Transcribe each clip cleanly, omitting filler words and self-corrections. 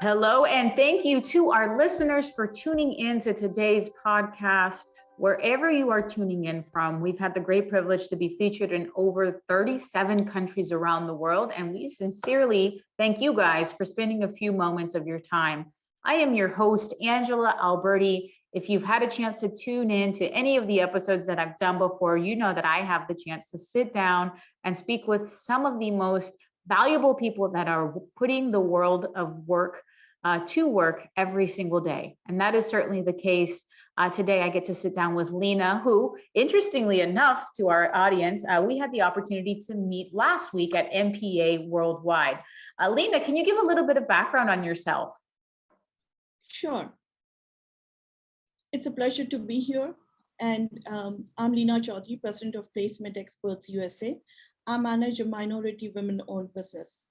Hello, and thank you to our listeners for tuning in to today's podcast. Wherever you are tuning in from, we've had the great privilege to be featured in over 37 countries around the world, and we sincerely thank you guys for spending a few moments of your time. I am your host, Angela Alberti. If you've had a chance to tune in to any of the episodes that I've done before, you know that I have the chance to sit down and speak with some of the most valuable people that are putting the world of work to work every single day. And that is certainly the case. Today, I get to sit down with Leenna, who, interestingly enough, to our audience, we had the opportunity to meet last week at MPA Worldwide. Leenna, can you give a little bit of background on yourself? Sure. It's a pleasure to be here. And I'm Leenna Choudharry, President of Placement Experts USA. I manage a minority women-owned business.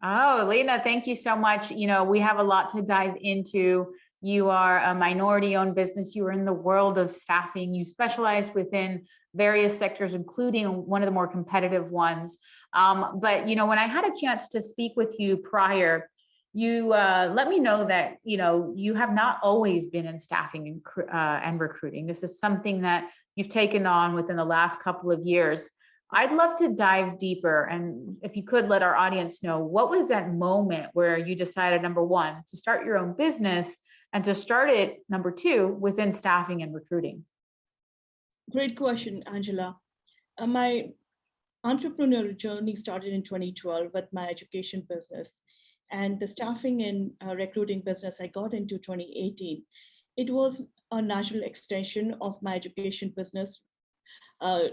Oh, Leenna, thank you so much. You know, we have a lot to dive into. You are a minority-owned business. You are in the world of staffing. You specialize within various sectors, including one of the more competitive ones. But, you know, when I had a chance to speak with you prior, you let me know that, you know, you have not always been in staffing and recruiting. This is something that you've taken on within the last couple of years. I'd love to dive deeper. And if you could let our audience know, what was that moment where you decided, number one, to start your own business and to start it, number two, within staffing and recruiting? Great question, Angela. My entrepreneurial journey started in 2012 with my education business. And the staffing and recruiting business I got into 2018. It was a natural extension of my education business.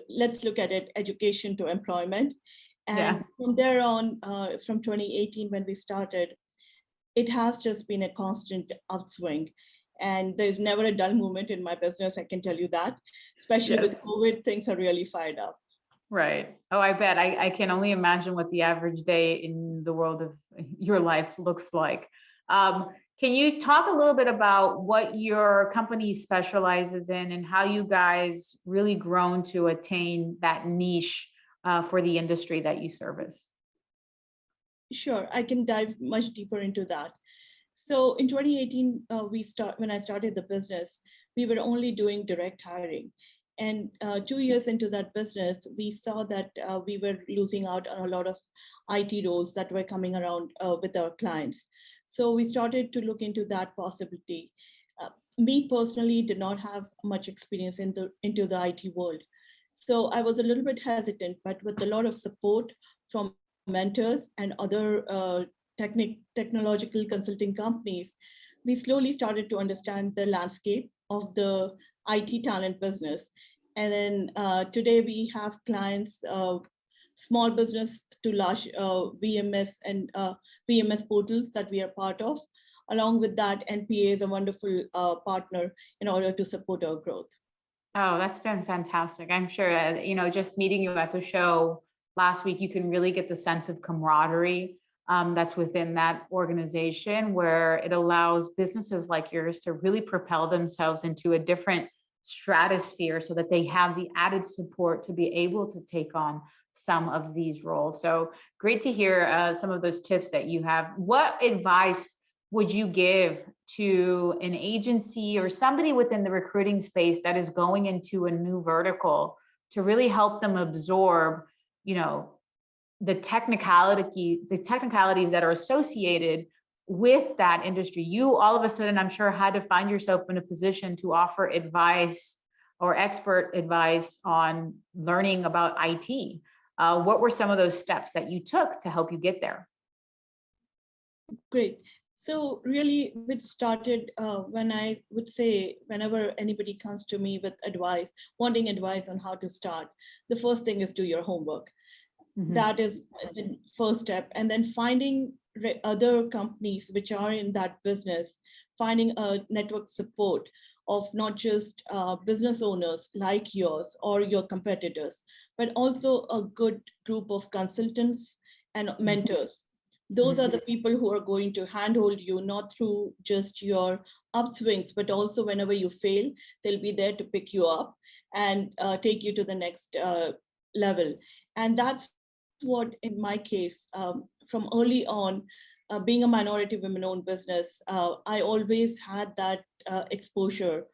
Let's look at it, education to employment. And from there on, from 2018, when we started, it has just been a constant upswing. And there's never a dull moment in my business, I can tell you that. Especially with COVID, things are really fired up. Right. Oh, I bet. I can only imagine what the average day in the world of your life looks like. Can you talk a little bit about what your company specializes in and how you guys really grown to attain that niche for the industry that you service? Sure, I can dive much deeper into that. So in 2018, when I started the business, we were only doing direct hiring. And 2 years into that business, we saw that we were losing out on a lot of IT roles that were coming around with our clients. So we started to look into that possibility. Me personally did not have much experience into the IT world. So I was a little bit hesitant, but with a lot of support from mentors and other technological consulting companies, we slowly started to understand the landscape of the IT talent business. And then today we have clients, small business to large VMS and VMS portals that we are part of. Along with that, NPA is a wonderful partner in order to support our growth. Oh, that's been fantastic. I'm sure, you know, just meeting you at the show last week, you can really get the sense of camaraderie that's within that organization, where it allows businesses like yours to really propel themselves into a different stratosphere so that they have the added support to be able to take on some of these roles. So great to hear some of those tips that you have. What advice would you give to an agency or somebody within the recruiting space that is going into a new vertical to really help them absorb, you know, the technicalities that are associated with that industry? You all of a sudden, I'm sure, had to find yourself in a position to offer advice or expert advice on learning about IT. What were some of those steps that you took to help you get there? Great. So really, it started when I would say, whenever anybody comes to me with advice, wanting advice on how to start, the first thing is do your homework. Mm-hmm. That is the first step. And then finding other companies which are in that business, finding a network support of not just business owners like yours or your competitors, but also a good group of consultants and mentors. Those are the people who are going to handhold you, not through just your upswings, but also whenever you fail, they'll be there to pick you up and take you to the next level. And that's what, in my case, from early on, being a minority women-owned business, I always had that exposure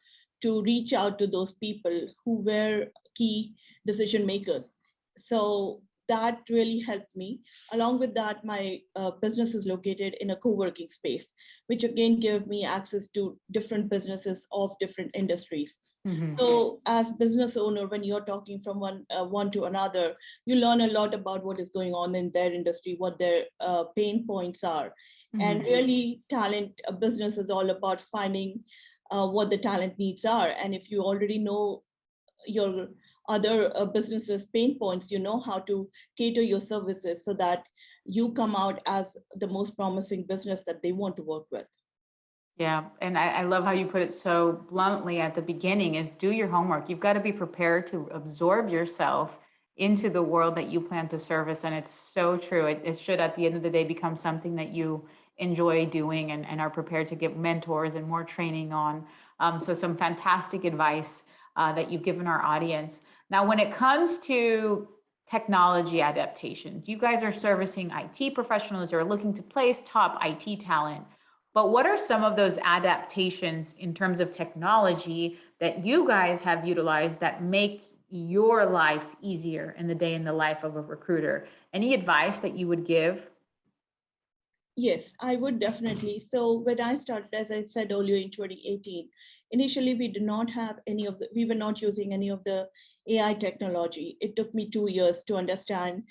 to reach out to those people who were key decision makers. So that really helped me. Along with that, my business is located in a co-working space, which again gave me access to different businesses of different industries. Mhm. So as business owner, when you're talking from one to another, you learn a lot about what is going on in their industry, what their pain points are. And Mhm. really talent business is all about finding what the talent needs are. And if you already know your other businesses pain points, you know how to cater your services so that you come out as the most promising business that they want to work with. Yeah, and I love how you put it so bluntly at the beginning is do your homework. You've got to be prepared to absorb yourself into the world that you plan to service. And it's so true. It should, at the end of the day, become something that you enjoy doing and are prepared to get mentors and more training on. So some fantastic advice that you've given our audience. Now, when it comes to technology adaptations, you guys are servicing IT professionals who are looking to place top IT talent. But what are some of those adaptations in terms of technology that you guys have utilized that make your life easier in the day in the life of a recruiter? Any advice that you would give? Yes, I would definitely. So when I started, as I said earlier in 2018, initially we did not have any of the, we were not using any of the AI technology. It took me 2 years to understand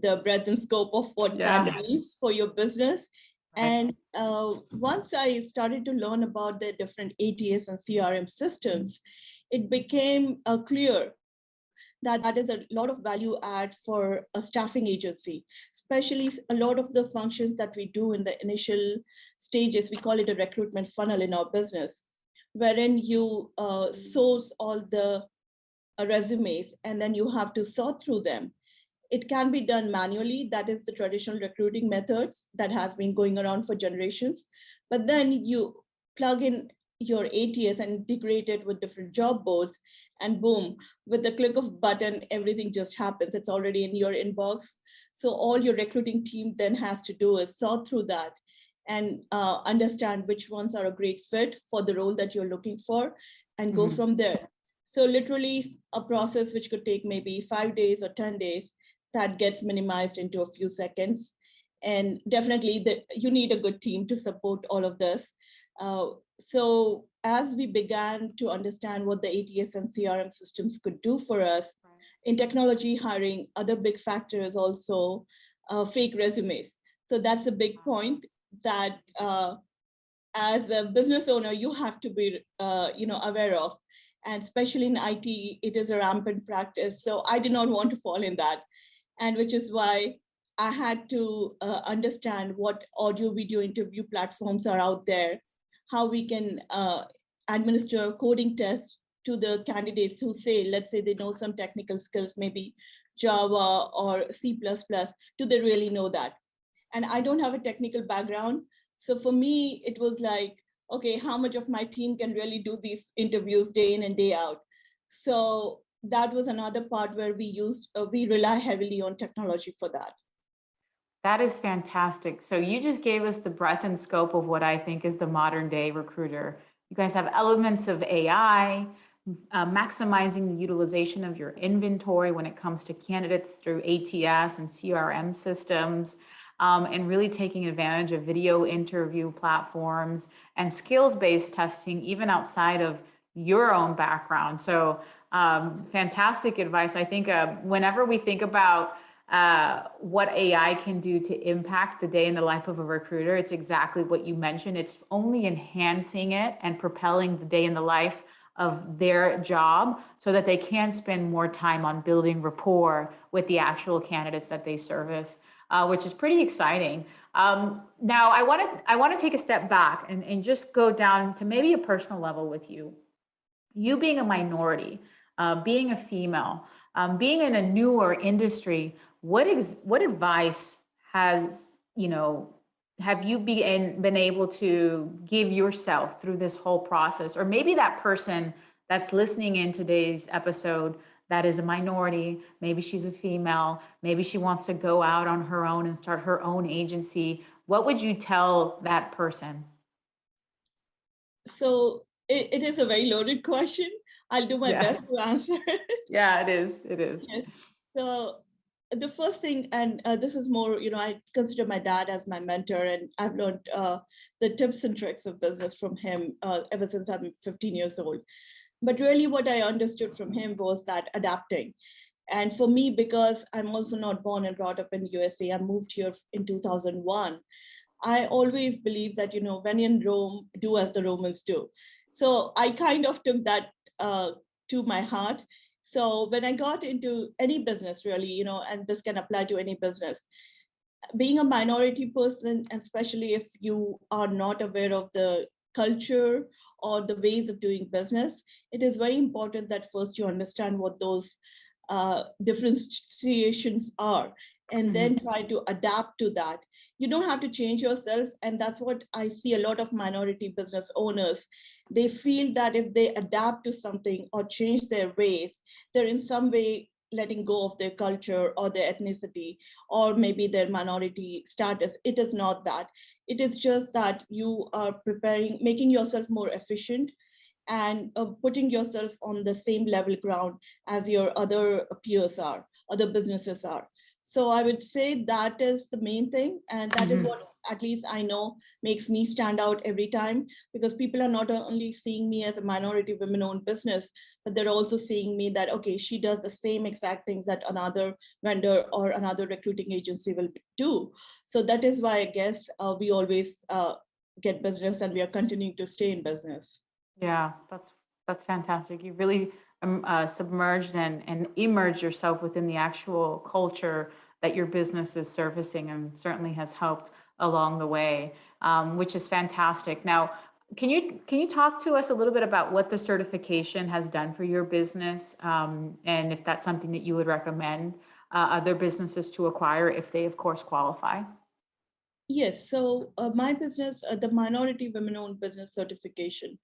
the breadth and scope of what that Yeah. means for your business. Right. And once I started to learn about the different ATS and CRM systems, it became clear that that is a lot of value add for a staffing agency, especially a lot of the functions that we do in the initial stages. We call it a recruitment funnel in our business, wherein you source all the resumes and then you have to sort through them. It can be done manually. That is the traditional recruiting methods that has been going around for generations. But then you plug in your ATS and integrate it with different job boards, and boom, with the click of button, everything just happens. It's already in your inbox. So all your recruiting team then has to do is sort through that and understand which ones are a great fit for the role that you're looking for and go Mhm. from there. So literally a process which could take maybe 5 days or 10 days that gets minimized into a few seconds. And definitely you need a good team to support all of this. Uh, so as we began to understand what the ATS and CRM systems could do for us in technology hiring, other big factor is also fake resumes. So that's a big point that as a business owner, you have to be aware of. And especially in IT, it is a rampant practice. So I did not want to fall in that. And which is why I had to understand what audio video interview platforms are out there, how we can administer coding tests to the candidates who say, let's say they know some technical skills, maybe Java or C++, do they really know that? And I don't have a technical background. So for me, it was like, okay, how much of my team can really do these interviews day in and day out? So that was another part where we rely heavily on technology for that. That is fantastic. So you just gave us the breadth and scope of what I think is the modern day recruiter. You guys have elements of AI, maximizing the utilization of your inventory when it comes to candidates through ATS and CRM systems, and really taking advantage of video interview platforms and skills-based testing, even outside of your own background. So fantastic advice. I think whenever we think about what AI can do to impact the day in the life of a recruiter, it's exactly what you mentioned. It's only enhancing it and propelling the day in the life of their job so that they can spend more time on building rapport with the actual candidates that they service, which is pretty exciting. Now, I want to take a step back and just go down to maybe a personal level with you. You being a minority, being a female, being in a newer industry, what advice has, have you been able to give yourself through this whole process? Or maybe that person that's listening in today's episode that is a minority, maybe she's a female, maybe she wants to go out on her own and start her own agency. what would you tell that person? So it is a very loaded question. I'll do my Yeah. best to answer it. Yeah, it is. It is. Yes. So the first thing, and this is more, I consider my dad as my mentor, and I've learned the tips and tricks of business from him ever since I'm 15 years old. But really what I understood from him was that adapting. And for me, because I'm also not born and brought up in USA, I moved here in 2001. I always believe that, when in Rome, do as the Romans do. So I kind of took that to my heart. So when I got into any business, really, and this can apply to any business, being a minority person, and especially if you are not aware of the culture or the ways of doing business, it is very important that first you understand what those differentiations are, and then try to adapt to that. You don't have to change yourself, and that's what I see a lot of minority business owners. They feel that if they adapt to something or change their ways, they're in some way letting go of their culture or their ethnicity or maybe their minority status. It is not that. It is just that you are making yourself more efficient and putting yourself on the same level ground as your other peers are, other businesses are. So I would say that is the main thing. And that is what at least I know makes me stand out every time, because people are not only seeing me as a minority women-owned business, but they're also seeing me that, okay, she does the same exact things that another vendor or another recruiting agency will do. So that is why I guess we always get business, and we are continuing to stay in business. Yeah, that's fantastic. You really submerged and immersed yourself within the actual culture that your business is servicing, and certainly has helped along the way, which is fantastic. Now, can you talk to us a little bit about what the certification has done for your business, and if that's something that you would recommend other businesses to acquire if they, of course, qualify? Yes, so my business, the Minority Women-Owned Business Certification,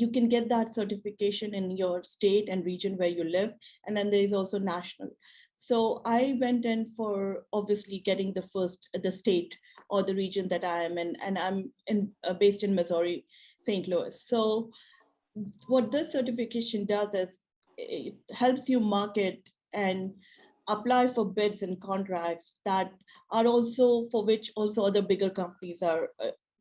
you can get that certification in your state and region where you live, and then there is also national. So I went in for obviously getting the state or the region that I am in, and I'm based in Missouri, St. Louis. So what this certification does is it helps you market and apply for bids and contracts that are also for which also other bigger companies are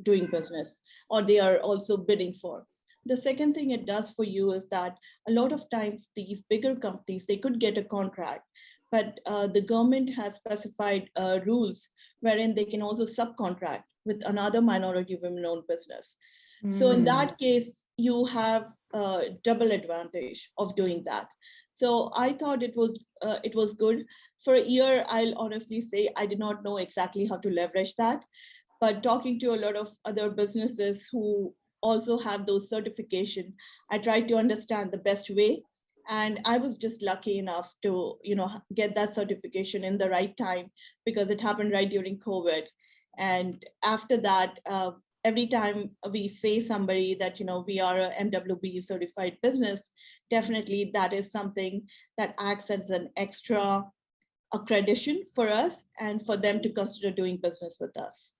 doing business, or they are also bidding for. The second thing it does for you is that a lot of times these bigger companies, they could get a contract, but the government has specified rules wherein they can also subcontract with another minority women-owned business. So in that case, you have a double advantage of doing that. So I thought it was good. For a year, I'll honestly say I did not know exactly how to leverage that. But talking to a lot of other businesses who also have those certifications, I tried to understand the best way. And I was just lucky enough to, get that certification in the right time, because it happened right during COVID. And after that, every time we say somebody that, we are a MWB certified business, definitely that is something that acts as an extra accreditation for us and for them to consider doing business with us.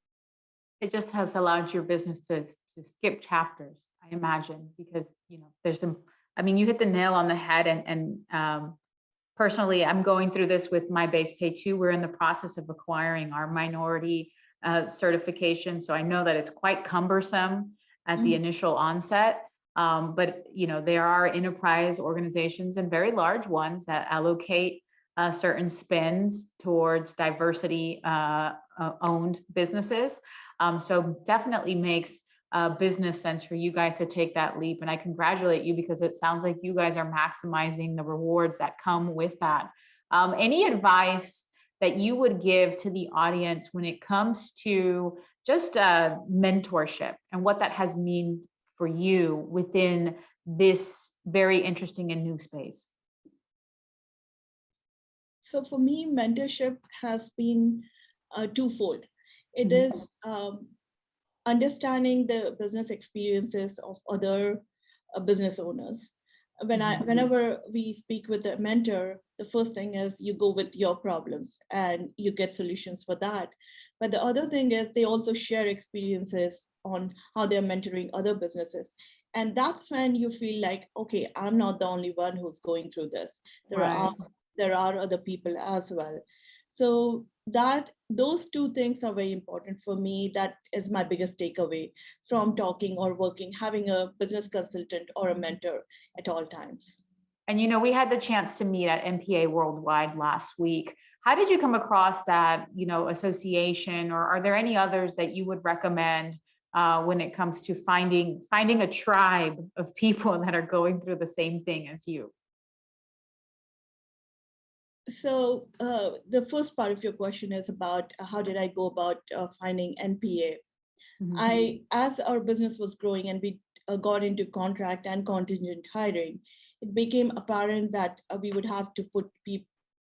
It just has allowed your business to skip chapters, I imagine, because there's some. I mean, you hit the nail on the head, and personally, I'm going through this with my base pay too. We're in the process of acquiring our minority certification, so I know that it's quite cumbersome at the initial onset. But there are enterprise organizations and very large ones that allocate certain spends towards diversity owned businesses. So definitely makes business sense for you guys to take that leap. And I congratulate you, because it sounds like you guys are maximizing the rewards that come with that. Any advice that you would give to the audience when it comes to just mentorship and what that has mean for you within this very interesting and new space? So for me, mentorship has been twofold. It is understanding the business experiences of other business owners. Whenever we speak with a mentor, the first thing is you go with your problems and you get solutions for that. But the other thing is they also share experiences on how they're mentoring other businesses. And that's when you feel like, okay, I'm not the only one who's going through this. Right. There are other people as well. So those two things are very important for me. That is my biggest takeaway from talking or working, having a business consultant or a mentor at all times. And we had the chance to meet at MPA Worldwide last week. How did you come across that, association, or are there any others that you would recommend when it comes to finding a tribe of people that are going through the same thing as you? So the first part of your question is about how did I go about finding NPA? Mhm. As our business was growing and we got into contract and contingent hiring, it became apparent that we would have to put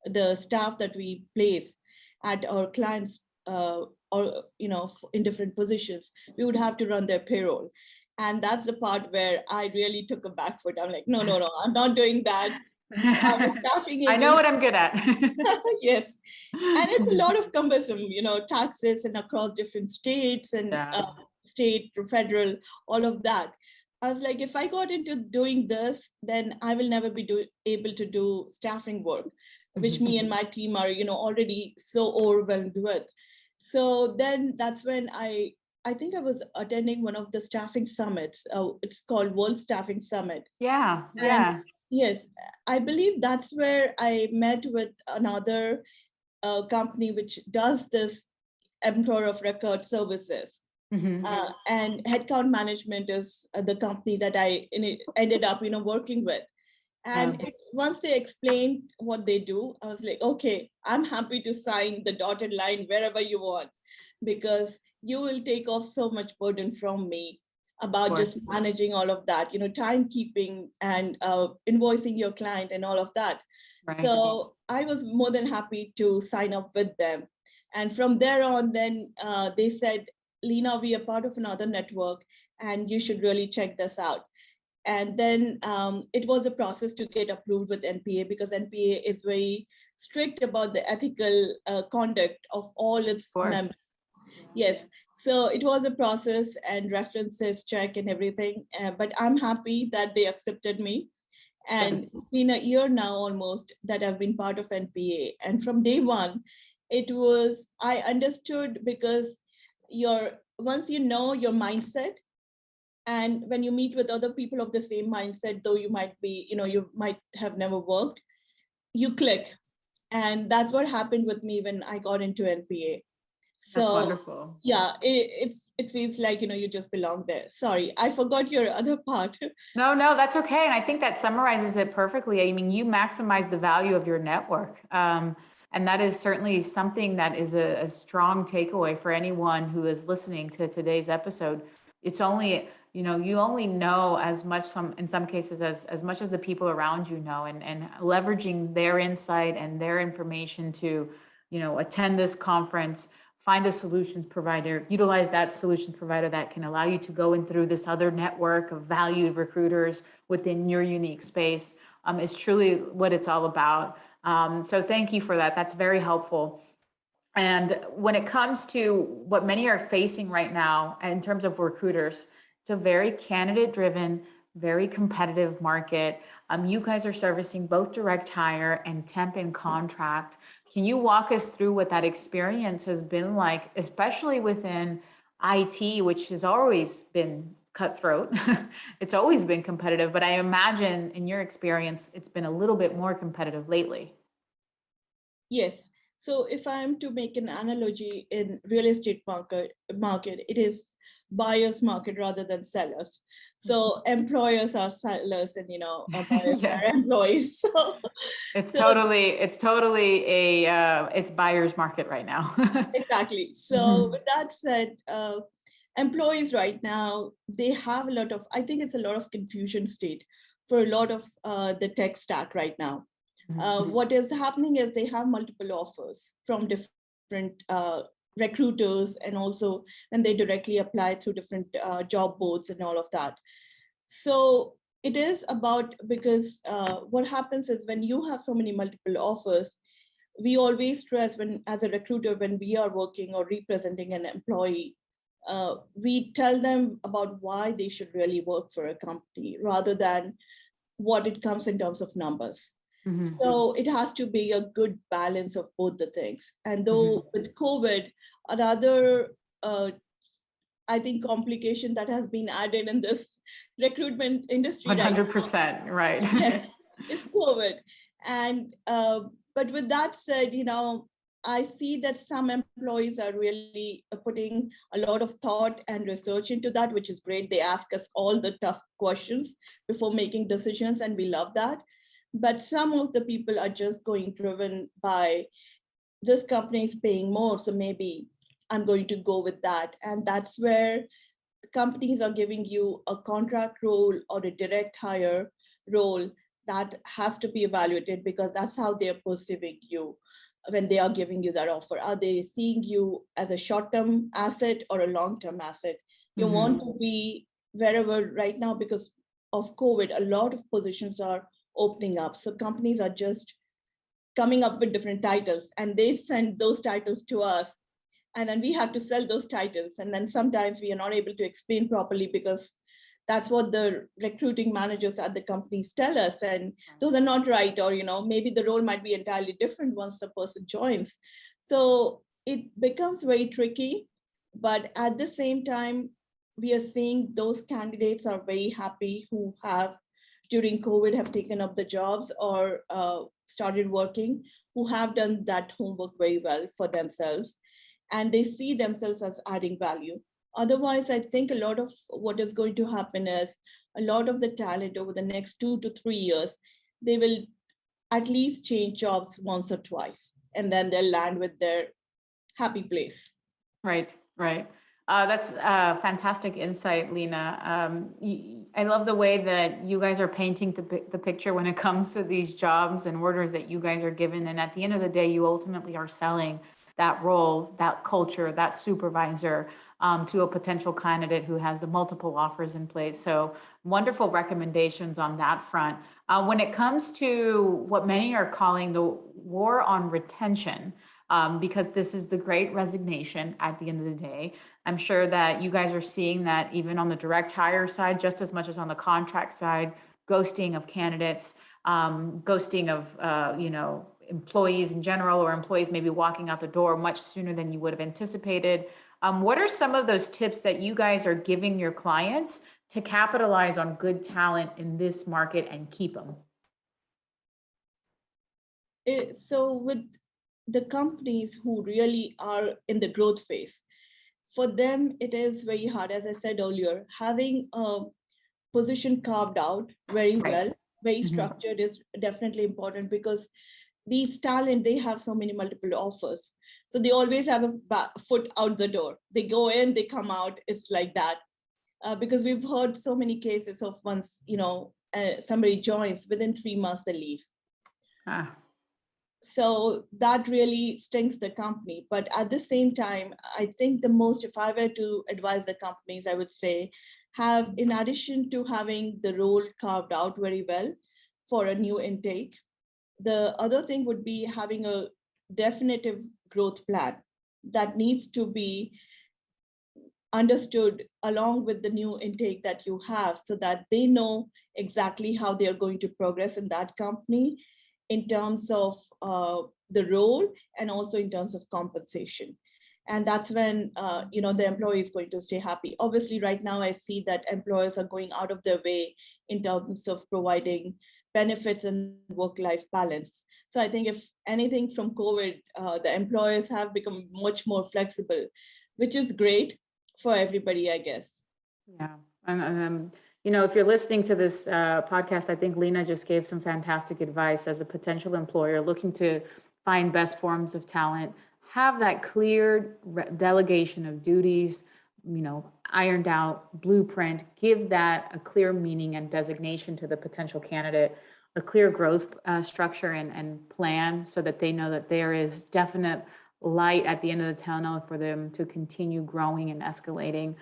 the staff that we place at our clients or in different positions, we would have to run their payroll. And that's the part where I really took a back foot. I'm like, no, I'm not doing that. I'm a staffing I know agent. what I'm good at. Yes. And it's a lot of cumbersome, taxes and across different states and Yeah. state to federal, all of that. I was like, if I got into doing this, then I will never be able to do staffing work, which me and my team are, already so overwhelmed with. So then that's when I think I was attending one of the staffing summits. It's called World Staffing Summit. Yeah. And Yeah. yes, I believe that's where I met with another company which does this employer of record services. Mhm. And headcount management is the company that ended up, working with. Yeah. And once they explained what they do, I was like, okay, I'm happy to sign the dotted line wherever you want, because you will take off so much burden from me Of about just course. managing all of that, timekeeping and invoicing your client and all of that. Right. So I was more than happy to sign up with them. And from there on, then they said, Leenna, we are part of another network and you should really check this out. And then it was a process to get approved with NPA, because NPA is very strict about the ethical conduct of all Of its course. members. Yes, so it was a process and references check and everything, but I'm happy that they accepted me. And Good. it's been a year now almost that I've been part of NPA. And from day one, I understood, because once you know your mindset, and when you meet with other people of the same mindset, though you might have never worked, you click. And that's what happened with me when I got into NPA. That's So wonderful. yeah, it feels like, you just belong there. Sorry, I forgot your other part. No, that's okay. And I think that summarizes it perfectly. I mean, you maximize the value of your network. And that is certainly something that is a strong takeaway for anyone who is listening to today's episode. It's only, you only know as much, in some cases, as much as the people around you know, and leveraging their insight and their information to, attend this conference, find a solutions provider, utilize that solutions provider that can allow you to go in through this other network of valued recruiters within your unique space, is truly what it's all about. So thank you for that. That's very helpful. And when it comes to what many are facing right now in terms of recruiters, it's a very candidate driven, very competitive market. You guys are servicing both direct hire and temp and contract. Can you walk us through what that experience has been like, especially within IT, which has always been cutthroat? It's always been competitive, but I imagine in your experience, it's been a little bit more competitive lately. Yes. So if I'm to make an analogy in real estate market, it is buyers market rather than sellers. So employers are sellers and buyers Yes. are employees. It's So totally it's buyer's market right now. exactly. So Mhm. with that said, employees right now, they have I think it's a lot of confusion state for a lot of the tech stack right now. What is happening is they have multiple offers from different recruiters, and also when they directly apply through different job boards and all of that. So It is about, because what happens is when you have so many multiple offers, we always stress, when as a recruiter, when we are working or representing an employee, we tell them about why they should really work for a company rather than what it comes in terms of numbers. Mhm. So it has to be a good balance of both the things. And Mhm. though with COVID, another I think complication that has been added in this recruitment industry right 100%, now right. is COVID. And but with that said, I see that some employees are really putting a lot of thought and research into that, which is great. They ask us all the tough questions before making decisions, and we love that. But some of the people are just going driven by, this company is paying more, so maybe I'm going to go with that. And that's where companies are giving you a contract role or a direct hire role that has to be evaluated, because that's how they're perceiving you when they are giving you that offer. Are they seeing you as a short-term asset or a long-term asset? You want Mhm. to be wherever right now, because of COVID, a lot of positions are opening up. So companies are just coming up with different titles, and they send those titles to us, and then we have to sell those titles, and then sometimes we are not able to explain properly, because that's what the recruiting managers at the companies tell us, and those are not right. Or maybe the role might be entirely different once the person joins. So it becomes very tricky, but at the same time, we are seeing those candidates are very happy, who have during COVID have taken up the jobs or started working, who have done that homework very well for themselves, and they see themselves as adding value. Otherwise, I think a lot of what is going to happen is, a lot of the talent over the next 2 to 3 years, they will at least change jobs once or twice, and then they'll land with their happy place. Right, right. That's fantastic insight, Leenna. I love the way that you guys are painting the picture when it comes to these jobs and orders that you guys are given. And at the end of the day, you ultimately are selling that role, that culture, that supervisor to a potential candidate who has the multiple offers in place. So wonderful recommendations on that front. When it comes to what many are calling the war on retention, because this is the great resignation at the end of the day. I'm sure that you guys are seeing that even on the direct hire side, just as much as on the contract side, ghosting of candidates, ghosting of, employees in general, or employees maybe walking out the door much sooner than you would have anticipated. What are some of those tips that you guys are giving your clients to capitalize on good talent in this market and keep them? So with the companies who really are in the growth phase, for them, it is very hard. As I said earlier, having a position carved out very Right. well, very Mhm. structured, is definitely important, because these talent, they have so many multiple offers. So they always have a foot out the door. They go in, they come out. It's like that. Because we've heard so many cases of once, somebody joins, within 3 months they leave. Ah, So that really stings the company. But at the same time, I think the most, if I were to advise the companies, I would say, have, in addition to having the role carved out very well for a new intake, the other thing would be having a definitive growth plan that needs to be understood along with the new intake that you have, so that they know exactly how they are going to progress in that company in terms of the role, and also in terms of compensation. And that's when the employee is going to stay happy. Obviously, right now I see that employers are going out of their way in terms of providing benefits and work-life balance. So I think if anything from COVID, the employers have become much more flexible, which is great for everybody, I guess. yeah. If you're listening to this podcast, I think Leenna just gave some fantastic advice as a potential employer looking to find best forms of talent, have that clear delegation of duties, ironed out blueprint, give that a clear meaning and designation to the potential candidate, a clear growth structure and plan so that they know that there is definite light at the end of the tunnel for them to continue growing and escalating.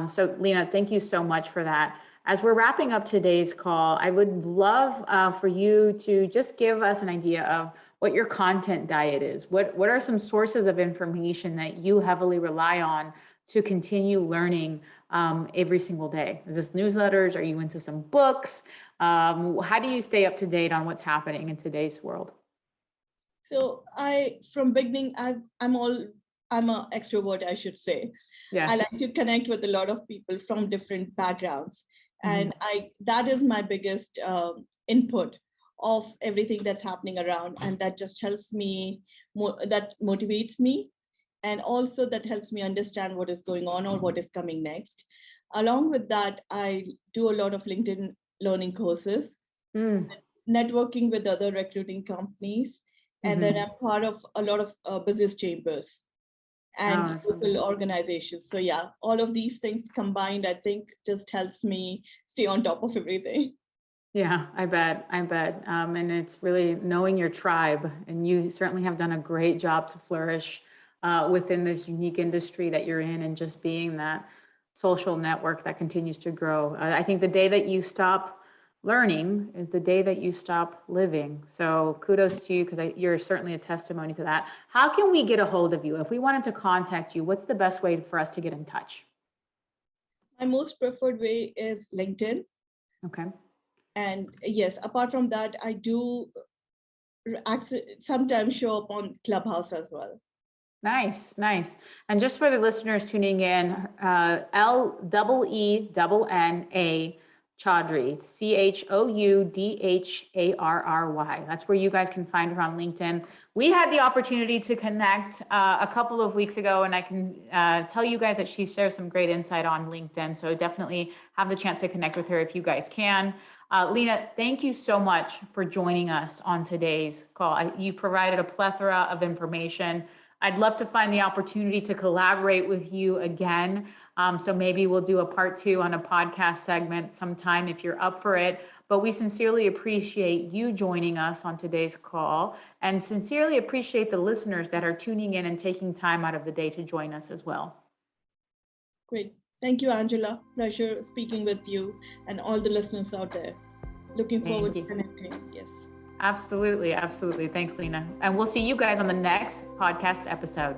So Leenna, thank you so much for that. As we're wrapping up today's call, I would love for you to just give us an idea of what your content diet is. What are some sources of information that you heavily rely on to continue learning every single day? Is this newsletters? Are you into some books? How do you stay up to date on what's happening in today's world? So from beginning, I'm an extrovert, I should say. Yeah. I like to connect with a lot of people from different backgrounds. And that is my biggest input of everything that's happening around. And that just helps me, that motivates me. And also that helps me understand what is going on or what is coming next. Along with that, I do a lot of LinkedIn learning courses, networking with other recruiting companies. And then I'm part of a lot of business chambers and local organizations. So yeah, all of these things combined, I think just helps me stay on top of everything. Yeah, I bet. And it's really knowing your tribe, and you certainly have done a great job to flourish within this unique industry that you're in, and just being that social network that continues to grow. I think the day that you stop learning is the day that you stop living. So kudos to you, because you're certainly a testimony to that. How can we get a hold of you? If we wanted to contact you, what's the best way for us to get in touch? My most preferred way is LinkedIn. Okay. And yes, apart from that, I do sometimes show up on Clubhouse as well. Nice. And just for the listeners tuning in, Leenna Choudharry, Choudharry. That's where you guys can find her on LinkedIn. We had the opportunity to connect a couple of weeks ago, and I can tell you guys that she shares some great insight on LinkedIn. So definitely have the chance to connect with her if you guys can. Leenna, thank you so much for joining us on today's call. You provided a plethora of information. I'd love to find the opportunity to collaborate with you again. So maybe we'll do a part 2 on a podcast segment sometime if you're up for it. But we sincerely appreciate you joining us on today's call, and sincerely appreciate the listeners that are tuning in and taking time out of the day to join us as well. Great. Thank you, Angela. Pleasure speaking with you and all the listeners out there. Looking forward to connecting. Yes. Absolutely. Thanks, Leenna. And we'll see you guys on the next podcast episode.